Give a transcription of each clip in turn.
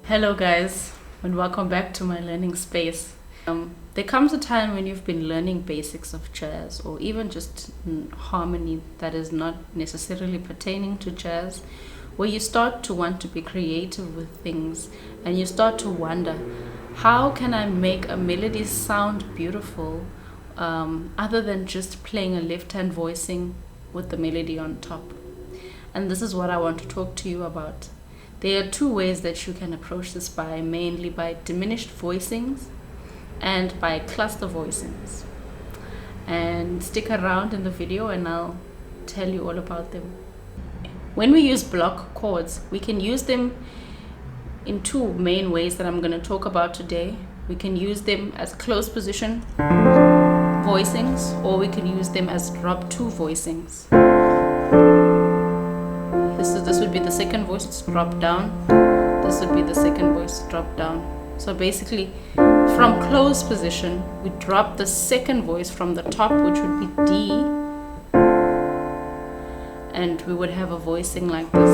Hello guys, and welcome back to my learning space. There comes a time when you've been learning basics of jazz or even just harmony that is not necessarily pertaining to jazz, where you start to want to be creative with things and you start to wonder, how can I make a melody sound beautiful other than just playing a left hand voicing with the melody on top? And this is what I want to talk to you about. There are two ways that you can approach this by, mainly by diminished voicings and by cluster voicings. And stick around in the video and I'll tell you all about them. When we use block chords, we can use them in two main ways that I'm going to talk about today. We can use them as close position voicings, or we can use them as drop two voicings. This would be the second voice, it's drop down. This would be the second voice, drop down. So basically, from close position, we drop the second voice from the top, which would be D, and we would have a voicing like this.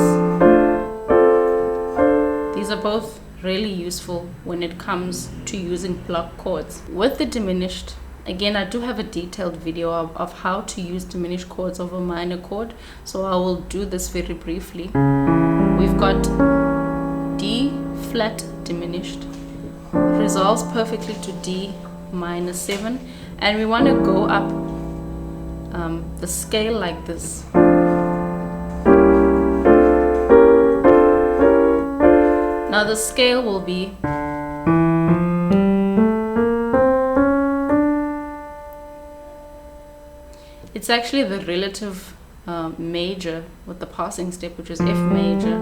These are both really useful when it comes to using block chords. With the diminished, again, I do have a detailed video of how to use diminished chords over minor chord, so I will do this very briefly. We've got D flat diminished, resolves perfectly to D minor 7, and we want to go up the scale like this. Now the scale will be it's actually the relative major with the passing step, which is F major.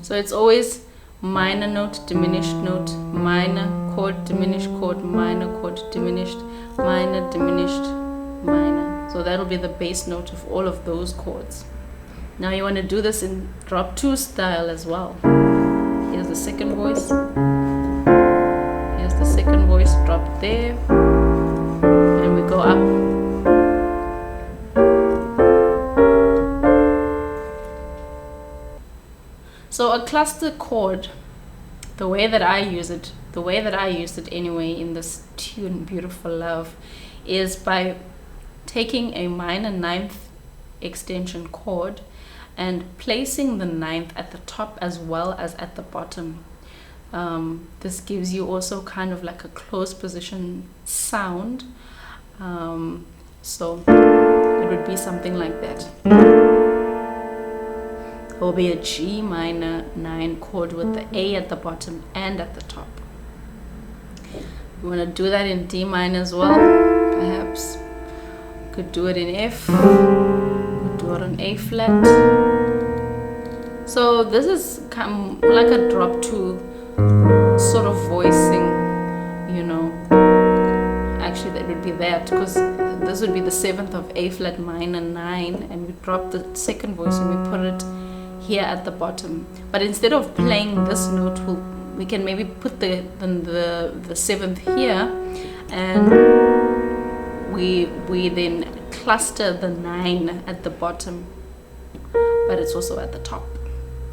So it's always minor note, diminished note, minor chord, diminished chord, minor chord, diminished, minor, diminished, minor. So that'll be the bass note of all of those chords. Now you want to do this in drop two style as well. Here's the second voice. The second voice drop there, and we go up. So a cluster chord, the way that I use it, anyway in this tune Beautiful Love, is by taking a minor ninth extension chord and placing the ninth at the top as well as at the bottom. This gives you also kind of like a close position sound. So it would be something like that. It will be a G minor 9 chord with the A at the bottom and at the top. You want to do that in D minor as well, perhaps. You could do it in F, you could do it on A flat. So this is kind of like a drop two sort of voicing, you know. Actually that would be that, because this would be the 7th of A flat minor 9, and we drop the second voice and we put it here at the bottom. But instead of playing this note, we can maybe put the 7th here, and we then cluster the 9 at the bottom, but it's also at the top,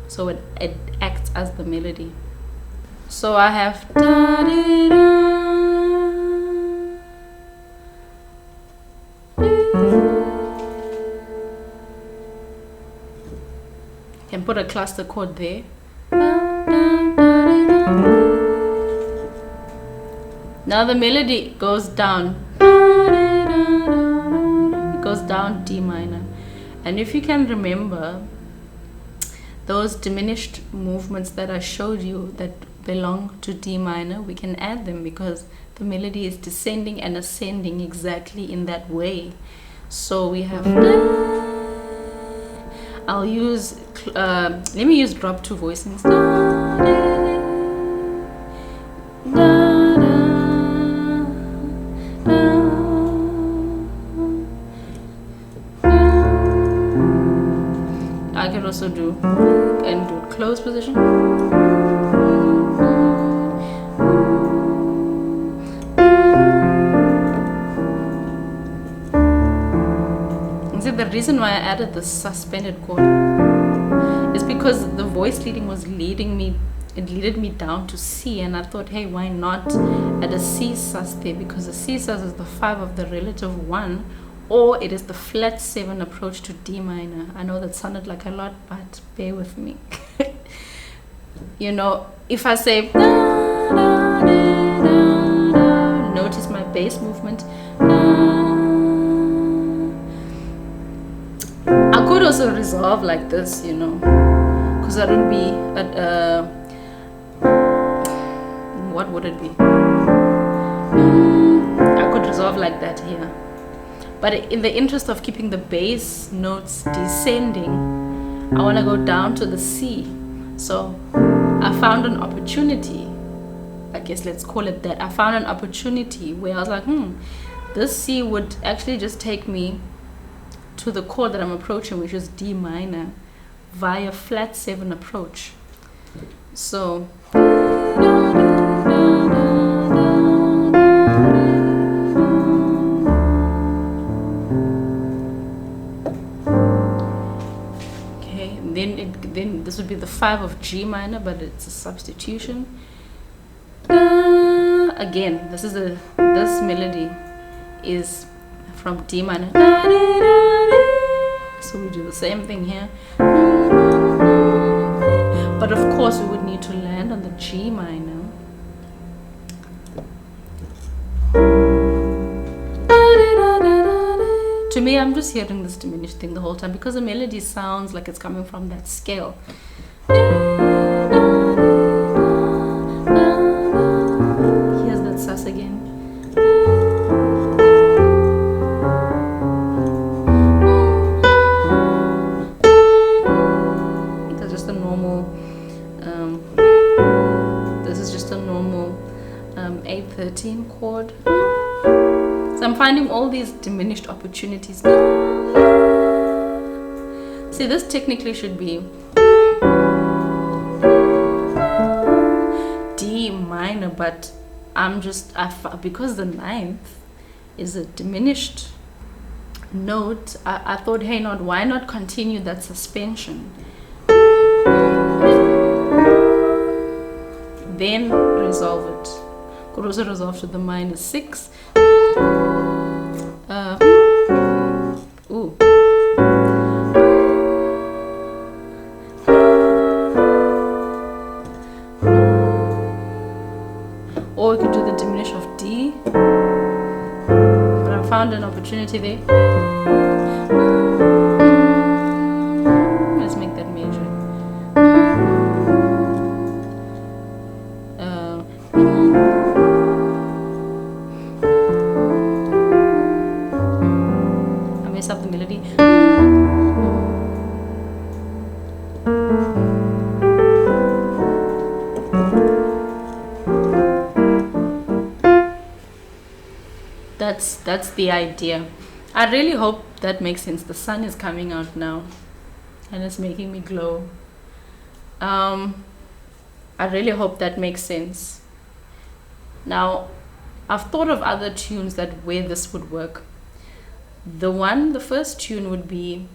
so it acts as the melody. So I have da -da -da, can put a cluster chord there. Now the melody goes down. It goes down D minor, and if you can remember those diminished movements that I showed you that belong to D minor, we can add them because the melody is descending and ascending exactly in that way. So we have I'll use let me use drop two voicings. I can also do close position. See, the reason why I added the suspended chord is because the voice leading was leading me, it leaded me down to C, and I thought, hey, why not add a C sus there, because the C sus is the 5 of the relative 1, or it is the flat 7 approach to D minor. I know that sounded like a lot, but bear with me. You know, if I say da, da, da, da, da, notice my bass movement. I could also resolve like this, you know, because that would be what would it be? I could resolve like that here, but in the interest of keeping the bass notes descending, I want to go down to the C. So I found an opportunity, I guess let's call it that. I found an opportunity where I was like, this C would actually just take me to the chord that I'm approaching, which is D minor, via flat 7 approach. So okay, then this would be the 5 of G minor, but it's a substitution. Again, this melody is from D minor. So we do the same thing here. But of course we would need to land on the G minor. To me, I'm just hearing this diminished thing the whole time because the melody sounds like it's coming from that scale. Here's that sus again. That's just a normal, this is just a normal 8/13 chord. So I'm finding all these diminished opportunities. See, this technically should be D minor, but because the 9th is a diminished note, I thought, hey, why not continue that suspension? Then resolve it. Could also resolve to the minor 6. Or we could do the diminish of D, but I found an opportunity there. Let's make that major. I mess up the melody. That's the idea. I really hope that makes sense. The sun is coming out now and it's making me glow. I really hope that makes sense. Now, I've thought of other tunes where this would work. The first tune would be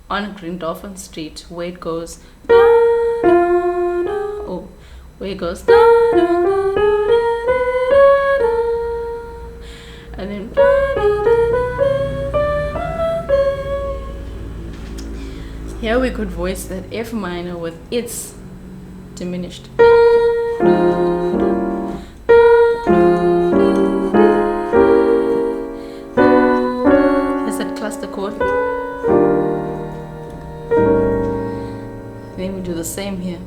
on Grindolphin Street, where it goes da, da, da, oh, where it goes da, da, da, da, da, and then here we could voice that F minor with its diminished. Here's that cluster chord. Then we do the same here.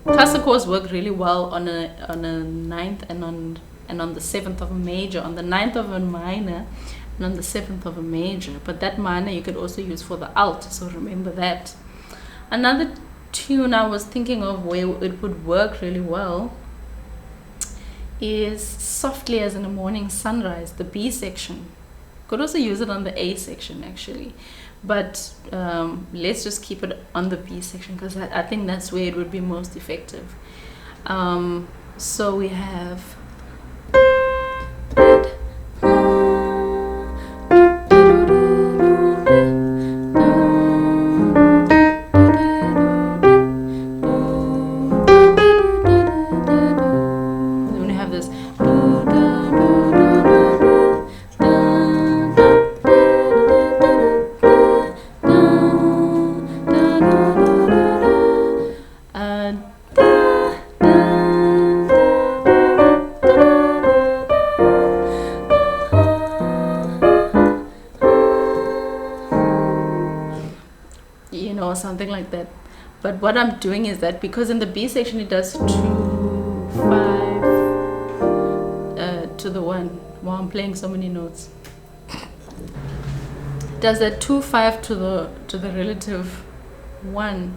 Cluster chords work really well on a 9th and on the 7th of a major, on the 9th of a minor and on the 7th of a major. But that minor you could also use for the alt, so remember that. Another tune I was thinking of where it would work really well is Softly as in a Morning Sunrise, the B section, Could also use it on the A section actually, but let's just keep it on the B section because I think that's where it would be most effective. So we have something like that. But what I'm doing is that because in the B section it does 2, 5 to the 1. Wow, I'm playing so many notes. It does that 2, 5 to the relative 1.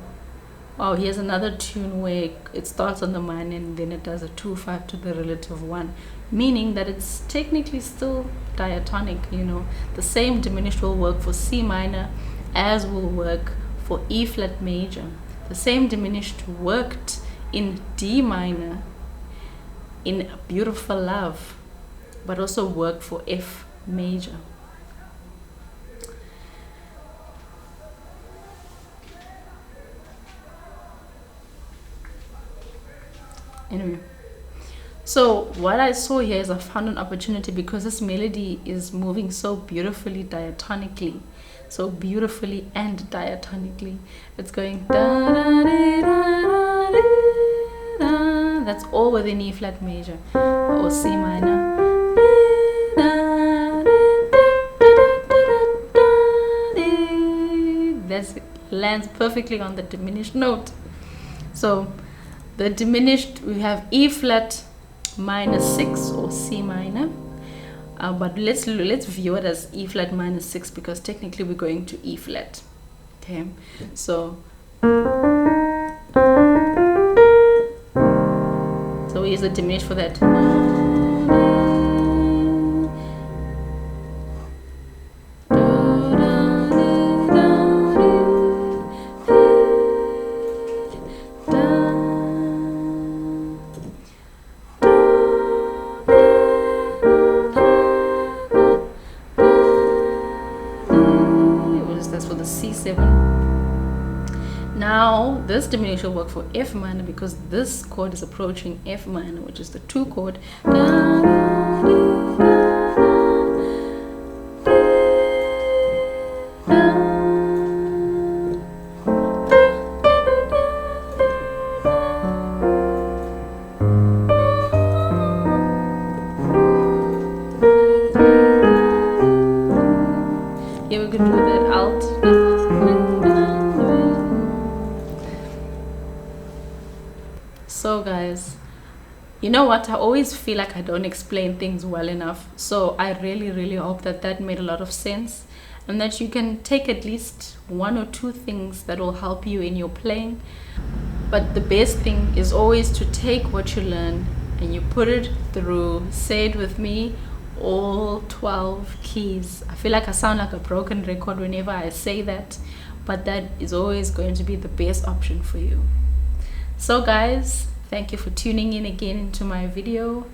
Wow, here's another tune where it starts on the minor and then it does a 2, 5 to the relative 1, meaning that it's technically still diatonic. The same diminished will work for C minor as will work for E flat major. The same diminished worked in D minor in Beautiful Love, but also worked for F major. Anyway, so what I saw here is I found an opportunity because this melody is moving so beautifully diatonically. So beautifully and diatonically. It's going da, da, da, da, da, da. That's all within E flat major or C minor. That lands perfectly on the diminished note. So the diminished, we have E flat minor 6 or C minor. But let's view it as E flat minor 6 because technically we're going to E flat. Okay, so we use the diminished for that. Now this diminished will work for F minor because this chord is approaching F minor, which is the 2 chord. Here we could do that alt. So guys, you know what, I always feel like I don't explain things well enough, so I really hope that made a lot of sense and that you can take at least 1 or 2 things that will help you in your playing. But the best thing is always to take what you learn and you put it through, say it with me, all 12 keys. I feel like I sound like a broken record whenever I say that, but that is always going to be the best option for you. So guys, thank you for tuning in again into my video.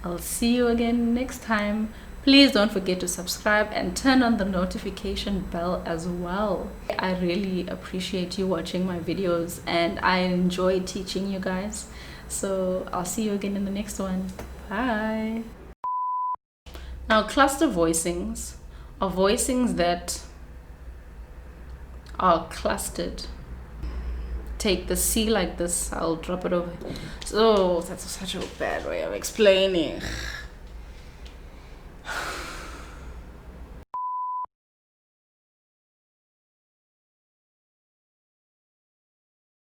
I'll see you again next time. Please don't forget to subscribe and turn on the notification bell as well. I really appreciate you watching my videos and I enjoy teaching you guys. So I'll see you again in the next one. Bye. Now, cluster voicings are voicings that are clustered. Take the C like this, I'll drop it over. So that's such a bad way of explaining.